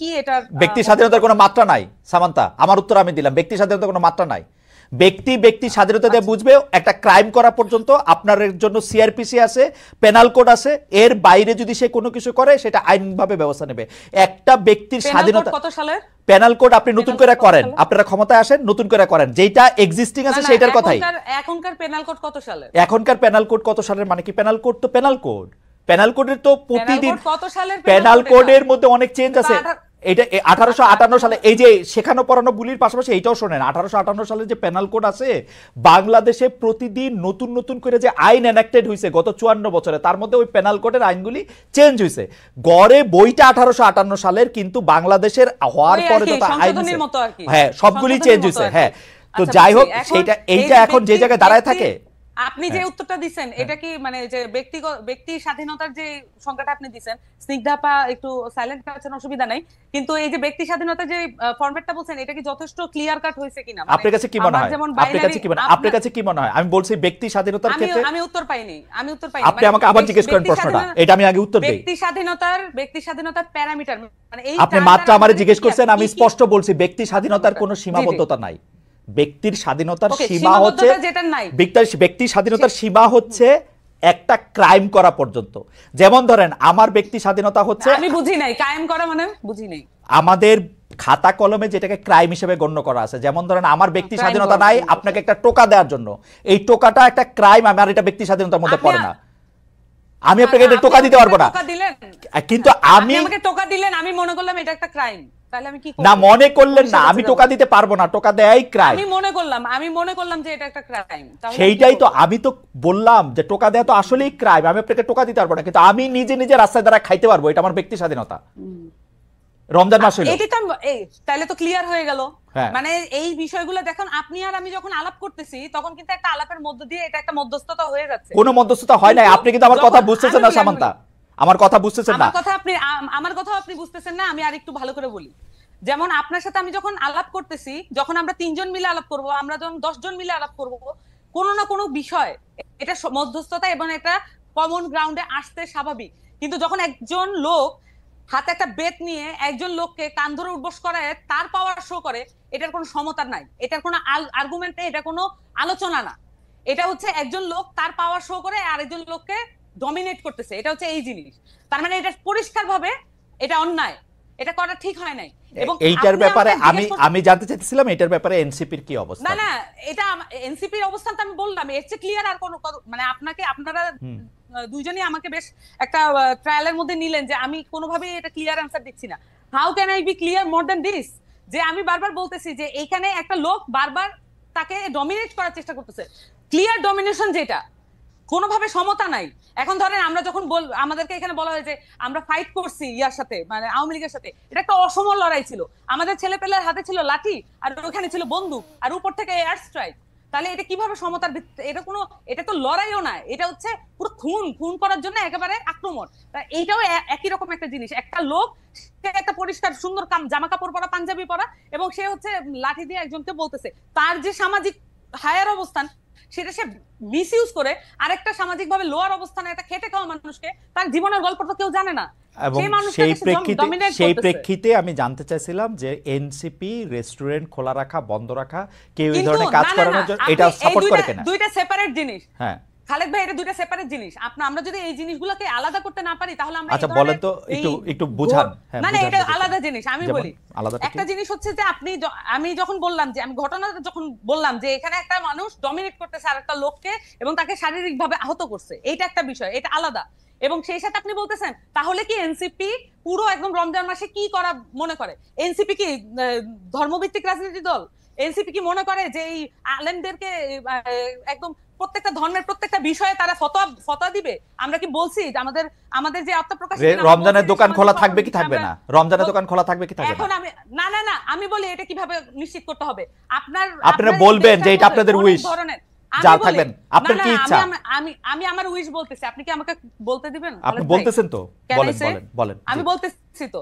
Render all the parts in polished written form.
কি এটার ব্যক্তি স্বাধীনতার কোনো মাত্রা নাই সামান্তা, আমার উত্তর আমি দিলাম, ব্যক্তি স্বাধীনতার কোনো মাত্রা নাই। ব্যক্তি স্বাধীনতা দিয়ে বুঝবে একটা ক্রাইম করা পর্যন্ত আপনার জন্য সিআরপিসি আছে, পেনাল কোড আছে, এর বাইরে যদি সে কোনো কিছু করে সেটা আইনভাবে ব্যবস্থা নেবে। একটা ব্যক্তির স্বাধীনতা কত সালের পেনাল কোড আপনি নতুন করে করেন, আপনারা ক্ষমতায় আসেন নতুন করে করেন, যেটা এক্সিস্টিং আছে সেটার কথাই। এখনকার পেনাল কোড কত সালের? এখনকার পেনাল কোড কত সালের মানে কি? পেনাল কোড তো পেনাল কোড, পেনাল কোডের তো প্রতিদিন কত সালের পেনাল কোডের মধ্যে অনেক চেঞ্জ আছে। এটা 1858 সালে, এই যে শেখানো পড়ানো বুলির পাশাপাশি এইটাও শোনেন, 1858 সালে যে পেনাল কোড আছে, বাংলাদেশে প্রতিদিন নতুন নতুন করে যে আইন এনাক্টেড হয়েছে গত 54 বছরে, তার মধ্যে ওই পেনাল কোডের আইনগুলি চেঞ্জ হয়েছে। গড়ে বইটা 1858 সালের, কিন্তু বাংলাদেশের হওয়ার পরে যত আইন, হ্যাঁ সবগুলি চেঞ্জ হয়েছে। হ্যাঁ, তো যাই হোক, এইটা এখন যে জায়গায় দাঁড়ায় থাকে। আপনি যে উত্তরটা দিচ্ছেন এটা কি মানে যে ব্যক্তি স্বাধীনতার যে সংজ্ঞাটা আপনি দিচ্ছেন, স্নিগ্ধাপা একটু সাইলেন্ট আছেন, অসুবিধা নাই, কিন্তু এই যে ব্যক্তি স্বাধীনতার যে ফরম্যাটটা বলছেন এটা কি যথেষ্ট ক্লিয়ার কাট হয়েছে কিনা? আপনার কাছে কি মনে হয়? আপনার কাছে কি মনে হয়? আমি বলছি ব্যক্তি স্বাধীনতার ক্ষেত্রে আমি উত্তর পাইনি। আপনি আমাকে আবার জিজ্ঞেস করেন প্রশ্নটা, এটা আমি আগে উত্তর দেই। ব্যক্তি স্বাধীনতার প্যারামিটার মানে এই আপনি মাত্র আমারে জিজ্ঞেস করছেন, আমি স্পষ্ট বলছি ব্যক্তি স্বাধীনতার কোনো সীমাবদ্ধতা নাই। ব্যক্তির স্বাধীনতার সীমা হচ্ছে, ব্যক্তি স্বাধীনতার সীমা হচ্ছে একটা ক্রাইম করা পর্যন্ত। যেমন ধরেন আমার ব্যক্তি স্বাধীনতা হচ্ছে, আমি বুঝি নাই ক্রাইম করা মানে, বুঝি নাই আমাদের খাতা কলমে যেটাকে ক্রাইম হিসেবে গণ্য করা আছে। যেমন ধরেন আমার ব্যক্তি স্বাধীনতা নাই আপনাকে একটা টোকা দেওয়ার জন্য, এই টোকাটা একটা ক্রাইম, আমার এটা ব্যক্তি স্বাধীনতার মধ্যে পড়ে না। আমি আপনাকে এটা টোকা দিতে পারবো না, কিন্তু আমি আমাকে টোকা দিলেন, আমি মনে করলাম এটা একটা ক্রাইম, তাহলে আমি কি করব? না, মনে করলেন না, আমি টোকা দিতে পারবো না, টোকা দেয়াই ক্রাইম। আমি মনে করলাম যে এটা একটা ক্রাইম, সেইটাই তো আমি তো বললাম যে টোকা দেয়া তো আসলেই ক্রাইম, আমি আপনাকে টোকা দিতে পারবো না, কিন্তু আমি নিজে নিজে রাস্তায় দ্বারা খাইতে পারবো, এটা আমার ব্যক্তি স্বাধীনতা। রমজান মাস হলো, এটা তো তাহলে তো ক্লিয়ার হয়ে গেল। মানে এই বিষয়গুলো দেখুন, আপনি আর আমি যখন আলাপ করতেছি তখন কিন্তু একটা আলাপের মধ্য দিয়ে এটা একটা মধ্যস্থতা হয়ে যাচ্ছে। কোনো মধ্যস্থতা হয় নাই, আপনি কিন্তু আমার কথা বুঝতেছেন না সামান্তা, আমার কথা বুঝতেছেন না। আমার কথা আপনি বুঝতেছেন না, আমি আর একটু ভালো করে বলি। যেমন আপনার সাথে আমি যখন আলাপ করতেছি, যখন আমরা 3 জন মিলে আলাপ করব, আমরা যখন 10 জন মিলে আলাপ করব, কোনো না কোনো বিষয় এটা মধ্যস্থতা এবং এটা কমন গ্রাউন্ডে আসতে স্বাভাবিক। কিন্তু যখন একজন লোক হাতে একটা বেত নিয়ে একজন লোককে কান ধরে উঠবস করায়, তার পাওয়ার শো করে, এটার কোনো সমতা নাই, এটার কোনো আর্গুমেন্ট নেই, এটা কোনো আলোচনা না। এটা হচ্ছে একজন লোক তার পাওয়ার শো করে আরেকজন লোককে ডমিনেট করতেছে, এটা হচ্ছে এই জিনিস। তার মানে এটা পরিষ্কারভাবে এটা অন্যায়, এটা করা ঠিক হয় নাই। এবং এইটার ব্যাপারে আমি জানতে চাইছিলাম এটার ব্যাপারে এনসিপির কি অবস্থা? না, এটা এনসিপির অবস্থান তো আমি বললাম, এর চেয়ে ক্লিয়ার আর কোনো মানে আপনারা দুইজনই আমাকে বেশ একটা ট্রায়ালের মধ্যে নিলেন যে আমি কোনোভাবেই এটা ক্লিয়ার অ্যানসার দিচ্ছি না। How can I be clear more than this? যে আমি বারবার বলতেছি যে এইখানে একটা লোক বারবার তাকে ডমিনেট করার চেষ্টা করতেছে, ক্লিয়ার ডমিনেশন, যেটা কোনোভাবে সমতা নাই। এখন ধরেন আমরা যখন আমাদেরকে এখানে বলা হয় যে আমরা ফাইট করছি ইয়ার সাথে, মানে আওয়ামী লীগের সাথে, এটা একটা অসম লড়াই ছিল, আমাদের ছেলেপেলের হাতে ছিল লাঠি আর ওখানে ছিল বন্দুক আর উপর থেকে এয়ার স্ট্রাইক, তাহলে এটা কিভাবে সমতার ভিত্তিতে? এটা তো লড়াইও না, এটা হচ্ছে পুরো খুন করার জন্য একেবারে আক্রমণ। এইটাও একই রকম একটা জিনিস, একটা লোক সে একটা পরিষ্কার সুন্দর জামা কাপড় পরা, পাঞ্জাবি পরা, এবং সে হচ্ছে লাঠি দিয়ে একজনকে বলতেছে, তার যে সামাজিক হায়ার অবস্থান সেটা সে মিসইউজ করে আরেকটা সামাজিক ভাবে লোয়ার অবস্থানে একটা খেটে খাওয়া মানুষকে, তার জীবনের গল্প তো কেউ জানে না। এবং সেই প্রেক্ষিতে আমি জানতে চাইছিলাম যে এনসিপি রেস্টুরেন্ট খোলা রাখা, বন্ধ রাখা, কেউ এই ধরনের কাজ করানোর জন্য এটা সাপোর্ট করে কিনা? দুইটা সেপারেট জিনিস। হ্যাঁ খালেদ ভাই, এটা দুইটা সেপারেট জিনিস। আমরা যদি এই জিনিসগুলোকে আলাদা করতে না পারি তাহলে আমরা, আচ্ছা বলেন তো, একটু বুঝান। মানে এটা আলাদা জিনিস। আমি বলি, একটা জিনিস হচ্ছে যে আমি যখন বললাম যে, আমি ঘটনাটা যখন বললাম যে এখানে একটা মানুষ ডমিনেট করতেছে আর একটা লোককে এবং তাকে শারীরিকভাবে আহত করছে, এইটা একটা বিষয়, এটা আলাদা। এবং সেই সাথে আপনি বলতেছেন তাহলে কি এনসিপি পুরো একদম রমজান মাসে কি করা মনে করে? এনসিপি কি ধর্মভিত্তিক রাজনীতি দল? এনসিপি কি মনে করে যে এই আলেমদেরকে একদম প্রত্যেকটা ধর্মের প্রত্যেকটা বিষয়ে তারা ফতোয়া দিবে? আমরা কি বলছি যে আমাদের যে আত্মপ্রকাশ, রমজানের দোকান খোলা থাকবে কি থাকবে না? রমজানের দোকান খোলা থাকবে কি থাকবে না? এখন আমি না আমি বলি এটা কিভাবে নিশ্চিত করতে হবে? আপনারা বলবেন যে এটা আপনাদের উইশ, যা থাকবেন আপনার কি ইচ্ছা। আমি আমার উইশ বলতেছি, আপনি কি আমাকে বলতে দিবেন? আপনি বলতেছেন তো, বলেন। আমি বলতেছি তো,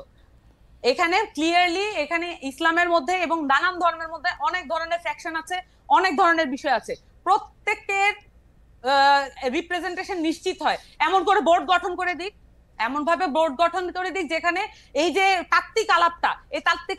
এখানে ক্লিয়ারলি এখানে ইসলামের মধ্যে এবং নানান ধর্মের মধ্যে অনেক ধরনের ফ্যাকশন আছে, অনেক ধরনের বিষয় আছে, প্রত্যেকের রিপ্রেজেন্টেশন নিশ্চিত হয়, এমন করে বোর্ড গঠন করে দিক, এমন ভাবে বোর্ড গঠন করে দিক যেখানে এই যে তাত্ত্বিক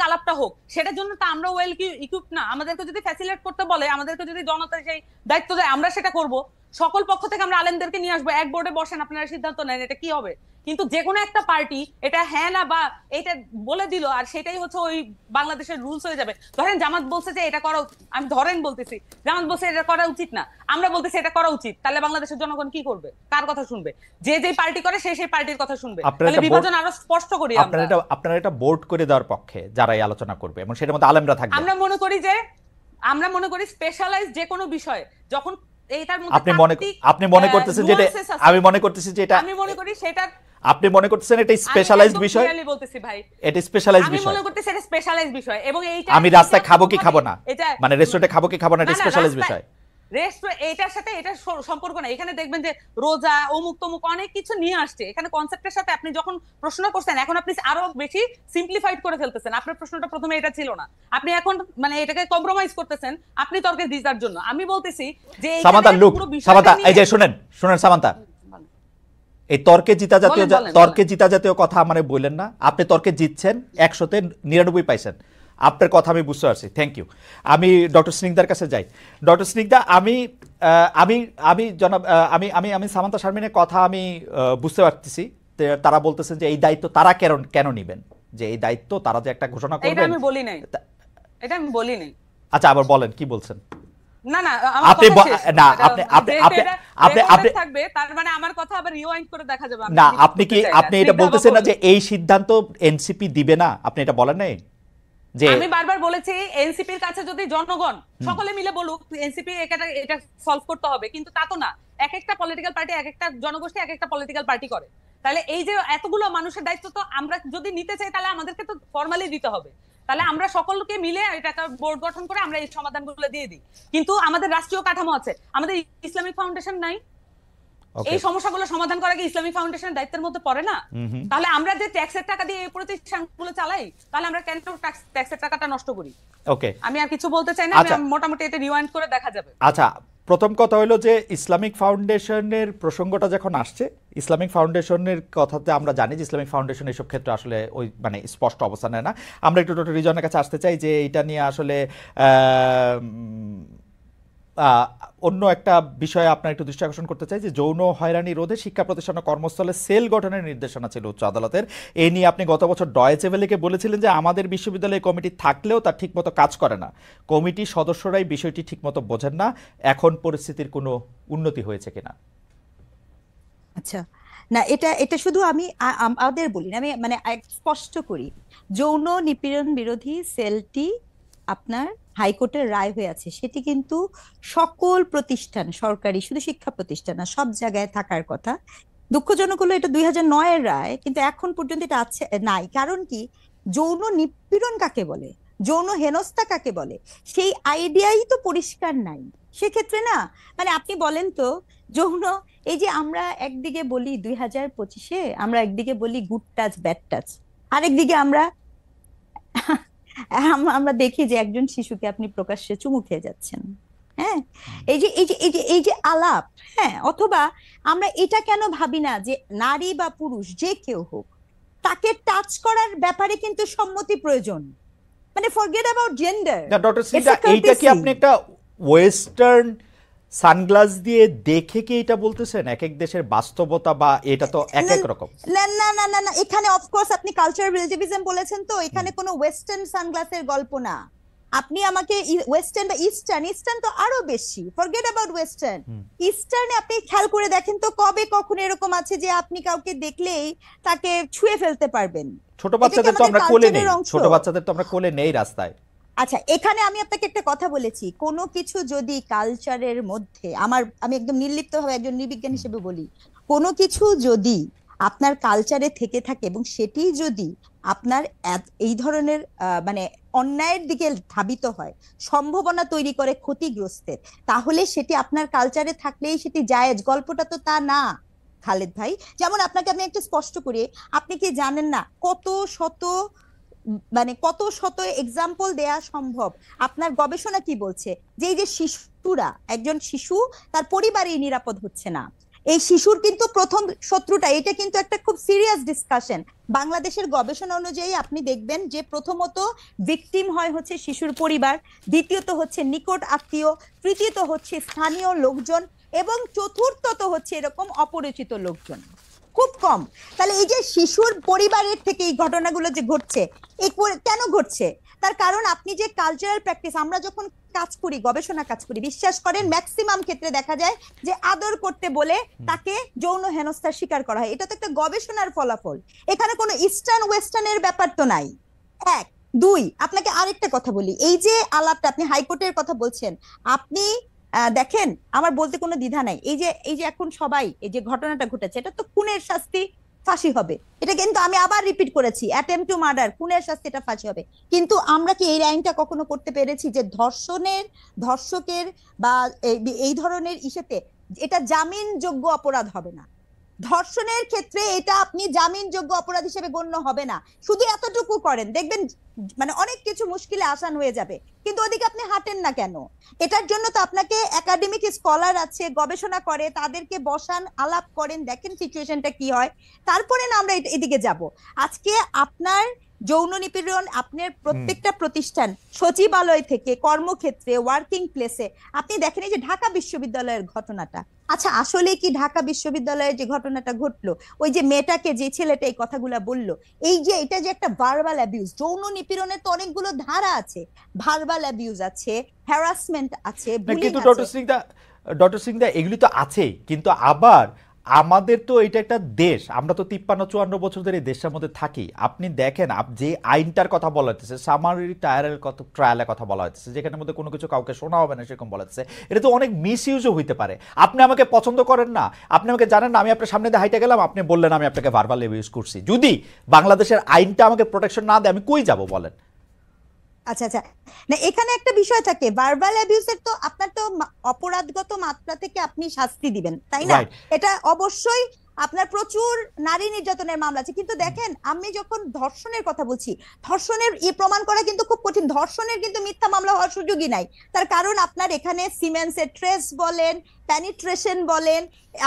আলাপটা হোক। সেটার জন্য তো আমরা ওয়েল ইকুইপড না। আমাদেরকে যদি ফ্যাসিলিটেট করতে বলে, আমাদেরকে যদি জনতা সেই দায়িত্ব দেয়, আমরা সেটা করব। সকল পক্ষ থেকে আমরা আলেমদেরকে নিয়ে আসবো, এক বোর্ডে বসেন, আপনারা সিদ্ধান্ত নেন এটা কি হবে। কিন্তু যে কোনো একটা পার্টি এটা হ্যাঁ না বা এটা বলে দিল আর সেটাই হচ্ছে ওই বাংলাদেশের রুলস হয়ে যাবে। ধরেন জামাত বলছে যে এটা করা, আমি ধরেন বলতেছি জামাত বলছে এটা করা উচিত না, আমরা বলতেছি এটা করা উচিত, তাহলে বাংলাদেশের জনগণ কি করবে? কার কথা শুনবে? যে যে পার্টি করে সেই পার্টির কথা শুনবে। তাহলে বিভাজন আরো স্পষ্ট করি আমরা। আপনারা এটা বোর্ড করে দেওয়ার পক্ষে যারাই আলোচনা করবে এবং সেটার মধ্যে আলেমরা থাকবে। আমরা মনে করি স্পেশালাইজ যে কোনো বিষয় যখন এইটার মধ্যে আপনি মনে করতেছেন যেটা, আমি মনে করতেছি যে এটা, আমি মনে করি সেটা আপনি মনে করতেছেন এটা স্পেশালাইজড বিষয়। আমি বলতেছি ভাই এটা স্পেশালাইজড বিষয়। আমি মনে করতেছি এটা স্পেশালাইজড বিষয় এবং এইটা আমি রাস্তায় খাবো কি খাবো না, মানে রেস্টুরেন্টে খাবো কি খাবো না, এটা স্পেশালাইজড বিষয়। এটার সাথে এটা সম্পর্ক না। এখানে দেখবেন যে রোজা অমুক তমুক অনেক কিছু নিয়ে আসছে এখানে কনসেপ্টের সাথে। আপনি যখন প্রশ্ন করছেন এখন আপনি আরো বেশি সিম্পলিফাইড করে ফেলতেছেন। আপনার প্রশ্নটা প্রথমে এটা ছিল না, আপনি এখন মানে এটাকে কম্প্রোমাইজ করতেছেন আপনি তর্কে জিতার জন্য। আমি বলতেছি যে সামান্তা এই যে শুনেন সামান্তা, এই তর্কে জিতা জাতীয় কথা মানে বললেন না। আপনি তর্কে জিতছেন, 100-তে 99 পাইছেন। আপনার কথা আমি বুঝতে পারছি, থ্যাংক ইউ। আমি ডক্টর স্নিগ্ধার কাছে যাই। ডক্টর স্নিগ্ধা, আমি সামান্তা শারমিনের কথা আমি বুঝতে পারতেছি। তারা বলতেছেন যে এই দায়িত্ব তারা কেন নেবেন, যে এই দায়িত্ব তারা যে একটা ঘোষণা করবেন। এটা আমি বলি নাই। আচ্ছা, আবার বলেন কি বলছেন। না না আপনি থাকবে তার মানে আমার কথা আবার রিওয়াইন্ড করে দেখা যাবে না। আপনি এটা বলতেছেন না যে এই সিদ্ধান্ত এনসিপি দিবে না, আপনি এটা বলেন নাই? যে আমি বারবার বলেছি এনসিপির কাছে যদি জনগণ সকলে মিলে বলুক এনসিপি এটা সলভ করতে হবে, কিন্তু তা তো না। এক একটা পলিটিক্যাল পার্টি, এক একটা জনগোষ্ঠী এক একটা পলিটিক্যাল পার্টি করে। তাহলে এই যে এতগুলো মানুষের দায়িত্ব তো আমরা যদি নিতে চাই তাহলে আমাদেরকে তো ফর্মালি দিতে হবে। তাহলে আমরা সকলকে মিলে এটা একটা বোর্ড গঠন করে আমরা এই সমাধানগুলো দিয়ে দিই। কিন্তু আমাদের রাষ্ট্রীয় কাঠামো আছে, আমাদের ইসলামিক ফাউন্ডেশন নাই। এই সমস্যাগুলো সমাধান করা কি ইসলামিক ফাউন্ডেশনের দায়িত্বের মধ্যে পড়ে না? তাহলে আমরা যে ট্যাক্সের টাকা দিয়ে এই প্রতিষ্ঠানগুলো চালাই, তাহলে আমরা কেন ট্যাক্সের টাকাটা নষ্ট করি? ওকে, আমি আর কিছু বলতে চাই না, মোটামুটি এটা রিওয়াইন্ড করে দেখা যাবে। আচ্ছা, প্রথম কথা হলো যে ইসলামিক ফাউন্ডেশনের প্রসঙ্গটা যখন আসছে, ইসলামিক ফাউন্ডেশনের কথাতে আমরা জানি যে ইসলামিক ফাউন্ডেশন এইসব ক্ষেত্রে আসলে ওই মানে স্পষ্ট অবস্থান নেয় না। আমরা একটু ডক্টর রিজনের কাছে আসতে চাই যে এটা নিয়ে আসলে অন্য একটা বিষয়ে আপনার একটু দৃষ্টি আকর্ষণ করতে চাই যে যৌন হয়রানি রোধে শিক্ষা প্রতিষ্ঠান ও কর্মস্থলে সেল গঠনের নির্দেশনা ছিল উচ্চ আদালতের। এই নিয়ে আপনি গত বছর ডয়েচে ভেলেকে বলেছিলেন যে আমাদের বিশ্ববিদ্যালয়ে কমিটি থাকলেও তা ঠিকমতো কাজ করে না, কমিটির সদস্যরাই বিষয়টি ঠিকমতো বোঝেন না। এখন পরিস্থিতির কোনো উন্নতি হয়েছে কিনা? আচ্ছা, না এটা শুধু আমি আমাদের বলি না, আমি মানে স্পষ্ট করি, যৌন নিপীড়ন বিরোধী সেলটি আপনার হাইকোর্টের রায় হয়ে আছে, সেটি কিন্তু সকল প্রতিষ্ঠান, সরকারি শুধু শিক্ষা প্রতিষ্ঠান না, সব জায়গায় থাকার কথা। দুঃখজনক হলো এটা 2009-এর রায়, কিন্তু এখন পর্যন্ত এটা আছে নাই। কারণ কি, যৌন নিপীড়ন কাকে বলে, যৌন হেনস্থা কাকে বলে, সেই আইডিয়াই তো পরিষ্কার নাই। সেক্ষেত্রে না মানে আপনি বলেন তো, যৌন এই যে আমরা একদিকে বলি 2025-এ আমরা একদিকে বলি গুড টাচ ব্যাড টাচ, আরেকদিকে আমরা দেখি যে একজন শিশুকে আপনি প্রকাশ্যে চুমু খেয়ে যাচ্ছেন। হ্যাঁ, এই যে আলাপ, হ্যাঁ, অথবা আমরা এটা কেন ভাবি না যে নারী বা পুরুষ যে কেউ হোক তাকে টাচ করার ব্যাপারে কিন্তু সম্মতি প্রয়োজন, মানে forget about gender. Doctor Sinha, এইটা কি আপনি একটা ওয়েস্টার্ন সানগ্লাস দিয়ে দেখে কি এটা বলতেছেন? এক এক দেশের বাস্তবতা বা এটা তো এক এক রকম। না না না না না, এখানে অফকোর্স আপনি কালচারাল রিলেটিভিজম বলেছেন, তো এখানে কোনো ওয়েস্টার্ন সানগ্লাসের গল্প না। আপনি আমাকে ওয়েস্টার্ন বা ইস্টার্ন তো আরো বেশি, ফরগেট অ্যাবাউট ওয়েস্টার্ন। ইস্টার্নে আপনি খেয়াল করে দেখেন তো কবে কখন এরকম আছে যে আপনি কাউকে দেখলেই তাকে ছুঁয়ে ফেলতে পারবেন? ছোট বাচ্চাদের তো আমরা কোলে নেই, ছোট বাচ্চাদের তো আমরা কোলে নেই রাস্তায়। আচ্ছা, এখানে আমি আপনাকে একটা কথা বলেছি, কোনো কিছু যদি কালচারের মধ্যে, আমি একদম নির্লিপ্তভাবে একজন নৃবিজ্ঞান হিসেবে বলি, কোনো কিছু যদি আপনার কালচারে থেকে থাকে এবং সেটি যদি আপনার এই ধরনের মানে অন্যায়ের দিকে ধাবিত হয়, সম্ভাবনা তৈরি করে ক্ষতিগ্রস্তের, তাহলে সেটি আপনার কালচারে থাকলেই সেটি জায়েজ। গল্পটা তো তা না খালেদ ভাই। যেমন আপনাকে আমি একটা স্পষ্ট করি, আপনি কি জানেন না কত শত এক্সাম্পল দেয়া সম্ভব? আপনার গবেষণা কি বলছে যে এই যে শিশুরা, একজন শিশু তার পরিবারেই নিরাপদ হচ্ছে না, এই শিশুর কিন্তু প্রথম শত্রুটা, এটা কিন্তু একটা খুব সিরিয়াস ডিসকাশন। বাংলাদেশের গবেষণা অনুযায়ী আপনি দেখবেন যে প্রথমত ভিকটিম হয় হচ্ছে শিশুর পরিবার, দ্বিতীয়ত হচ্ছে নিকট আত্মীয়, তৃতীয়ত হচ্ছে স্থানীয় লোকজন, এবং চতুর্থত হচ্ছে এরকম অপরিচিত লোকজন, খুব কম। তাহলে এই যে শিশুর পরিবারের থেকে এই ঘটনাগুলো যে ঘটছে, কেন ঘটছে? তার কারণ আপনি যে কালচারাল প্র্যাকটিস, আমরা যখন কাজ করি, গবেষণা কাজ করি, বিশ্বাস করেন ম্যাক্সিমাম ক্ষেত্রে দেখা যায় যে আদর করতে বলে তাকে যৌন হেনস্থার শিকার করা হয়। এটা তো একটা গবেষণার ফলাফল, এখানে কোনো ইস্টার্ন ওয়েস্টার্নের ব্যাপার তো নাই। এক, দুই, আপনাকে আরেকটা কথা বলি, এই যে আলাপটা আপনি হাইকোর্টের কথা বলছেন, আপনি দেখেন, আমার বলতে কোনো দ্বিধা নাই, এই যে এখন সবাই এই যে ঘটনাটা ঘটেছে, এটা তো খুনের শাস্তি, ফাঁসি হবে। এটা কিন্তু আমি আবার রিপিট করেছি, অ্যাটেম্পট টু মার্ডার, খুনের শাস্তি, এটা ফাঁসি হবে। কিন্তু আমরা কি এই আইনটা কখনো করতে পেরেছি যে ধর্ষকের বা এই ধরনের ইস্যুতে এটা জামিনযোগ্য অপরাধ হবে না? ধর্ষণের ক্ষেত্রে এটা আপনি জামিনযোগ্য অপরাধ হিসেবে গণ্য হবে না। শুধু এতটুকু করেন, দেখবেন মানে অনেক কিছু মুশকিলে আসান হয়ে যাবে। কিন্তু ওদিকে আপনি হাঁটেন না কেন? এটার জন্য তো আপনাকে একাডেমিক স্কলার আছে, গবেষণা করে, তাদেরকে বসান, আলাপ করেন, দেখেন সিচুয়েশনটা কি হয়, তারপরে না আমরা এদিকে যাব। আজকে আপনার যৌন নিপীড়ন আপনার প্রত্যেকটা প্রতিষ্ঠান, সচিবালয় থেকে কর্মক্ষেত্রে, ওয়ার্কিং প্লেসে, আপনি দেখেন এই যে ঢাকা বিশ্ববিদ্যালয়ের ঘটনাটা, আচ্ছা আসলে কি ঢাকা বিশ্ববিদ্যালয়ের যে ঘটনাটা ঘটলো, ওই যে মেয়েটাকে, যে ছেলেটা এই কথাগুলো বললো, এই যে এটা যে একটা ভার্বাল অ্যাবিউজ, যৌন নিপীড়নের তো অনেকগুলো ধারা আছে, ভার্বাল অ্যাবিউজ আছে, হ্যারাসমেন্ট আছে, বুলিং কিন্তু আছে। ডক্টর সিং দা এগুলি তো আছেই, কিন্তু আবার আমাদের তো এটা একটা দেশ, আমরা তো 53-54 বছর ধরে এই দেশের মধ্যে থাকি। আপনি দেখেন যে আইনটার কথা বলা হচ্ছে, সামারি ট্রায়ালের কথা বলা হচ্ছে, যেখানের মধ্যে কোনো কিছু কাউকে শোনা হবে না সেরকম বলা হচ্ছে, এটা তো অনেক মিস ইউজও হইতে পারে। আপনি আমাকে পছন্দ করেন না, আপনি আমাকে জানেন না, আমি আপনার সামনে দিয়ে হাইটে গেলাম, আপনি বললেন আমি আপনাকে ভার্বাল অ্যাবিউজ করছি, যদি বাংলাদেশের আইনটা আমাকে প্রোটেকশন না দেয় আমি কই যাব বলেন? আচ্ছা আচ্ছা, না এখানে একটা বিষয় থাকে, ভার্বাল অ্যাবিউজের তো আপনার তো অপরাধগত মাত্রা থেকে আপনি শাস্তি দিবেন, তাই না? এটা অবশ্যই আপনার প্রচুর নারী নির্যাতনের মামলা আছে, কিন্তু দেখেন আমি যখন ধর্ষণের কথা বলছি, ধর্ষণের প্রমাণ করা কিন্তু খুব কঠিন, ধর্ষণের কিন্তু মিথ্যা মামলা হওয়ার সুযোগই নাই। তার কারণ আপনার এখানে সিমেন্সের ট্রেস বলেন, পেনিট্রেশন বলেন,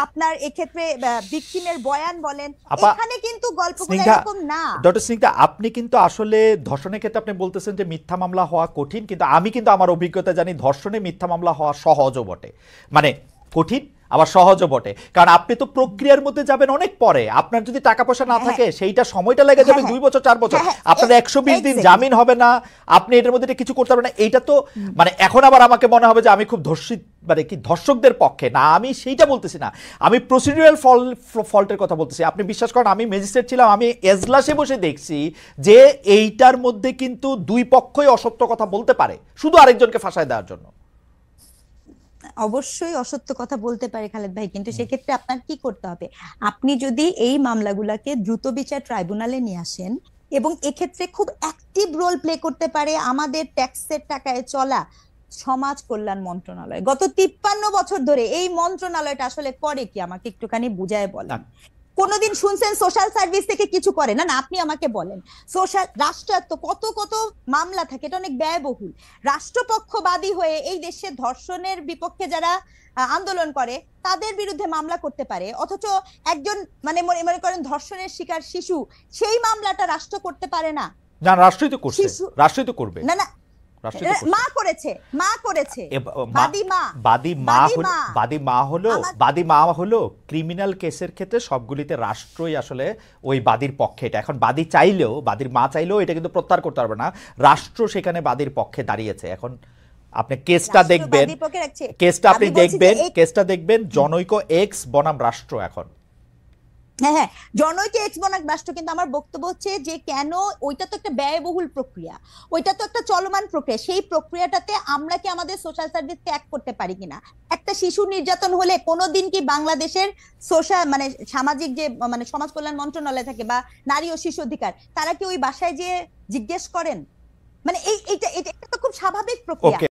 আপনার এক্ষেত্রে ভিকটিমের বয়ান বলেন, এখানে কিন্তু গল্পগুলো এরকম না। ডক্টর সিংদা, আপনি কিন্তু আসলে ধর্ষণের ক্ষেত্রে আপনি বলতেছেন যে মিথ্যা মামলা হওয়া কঠিন, কিন্তু আমি কিন্তু আমার অভিজ্ঞতা জানি ধর্ষণে মিথ্যা মামলা হওয়া সহজও বটে, মানে কঠিন আবার সহজও বটে, কারণ আপনি তো প্রক্রিয়ার মধ্যে যাবেন অনেক পরে, আপনার যদি টাকা পয়সা না থাকে সেইটা সময়টা লেগে যাবে 2 বছর 4 বছর, আপনার 120 দিন জামিন হবে না, আপনি এটার মধ্যে কিছু করতে পারবেন না। এইটা তো মানে এখন আবার আমাকে মনে হবে যে আমি খুব ধর্ষিত, মানে কি ধর্ষকদের পক্ষে না, আমি সেইটা বলতেছি না, আমি প্রসিডিউরাল ফল্টের কথা বলতেছি। আপনি বিশ্বাস করেন আমি ম্যাজিস্ট্রেট ছিলাম, আমি এজলাসে বসে দেখছি যে এইটার মধ্যে কিন্তু দুই পক্ষই অসত্য কথা বলতে পারে শুধু আরেকজনকে ফাঁসায় দেওয়ার জন্য। অবশ্যই অসত্য কথা বলতে পারে খালেদ ভাই, কিন্তু সেক্ষেত্রে আপনার কি করতে হবে, আপনি যদি এই মামলাগুলোকে দ্রুত বিচার ট্রাইব্যুনালে নিয়ে আসেন, এবং এক্ষেত্রে খুব অ্যাক্টিভ রোল প্লে করতে পারে আমাদের ট্যাক্সের টাকায় চলা সমাজ কল্যাণ মন্ত্রণালয়। গত 53 বছর ধরে এই মন্ত্রণালয়টা আসলে করে কি, আমাকে একটুখানি বুঝায় বলেন। কোনোদিন শুনছেন সোশ্যাল সার্ভিস থেকে কিছু করে? না না, আপনি আমাকে বলেন, সোশ্যাল রাষ্ট্রায়ত্ত কত কত মামলা থাকে, এটা অনেক ব্যয়বহুল। রাষ্ট্রপক্ষবাদী হয়ে এই দেশে ধর্ষণের বিপক্ষে যারা আন্দোলন করে তাদের বিরুদ্ধে মামলা করতে পারে, অথচ একজন মানে মনে করেন ধর্ষণের শিকার শিশু, সেই মামলাটা রাষ্ট্র করতে পারে না। না, রাষ্ট্রই তো করছে, রাষ্ট্রই তো করবে। না না, মা করেছে, বাদী মা হলো ক্রিমিনাল কেসের ক্ষেত্রে সবগুলিতে রাষ্ট্রই আসলে ওই বাদীর পক্ষে। এটা এখন বাদী চাইলেও, বাদীর মা চাইলেও এটা কিন্তু প্রত্যাহার করতে পারবে না, রাষ্ট্র সেখানে বাদীর পক্ষে দাঁড়িয়েছে। এখন আপনি কেসটা দেখবেন জনৈক এক্স বনাম রাষ্ট্র। এখন হ্যাঁ, জনৈক এক্স বনাম রাষ্ট্র, কিন্তু আমার বক্তব্য হচ্ছে যে কেন ওইটা তো একটা ব্যয়বহুল প্রক্রিয়া, ওইটা তো একটা চলমান প্রক্রিয়া, সেই প্রক্রিয়াটাতে আমরা কি আমাদের সোশ্যাল সার্ভিসকে এক করতে পারি কিনা? একটা শিশু নির্যাতন হলে কোনোদিন কি বাংলাদেশের সোশ্যাল মানে সামাজিক যে মানে সমাজ কল্যাণ মন্ত্রণালয় থাকে বা নারী ও শিশু অধিকার, তারা কি ওই বাসায় যে জিজ্ঞেস করেন? মানে এইটা তো খুব স্বাভাবিক প্রক্রিয়া।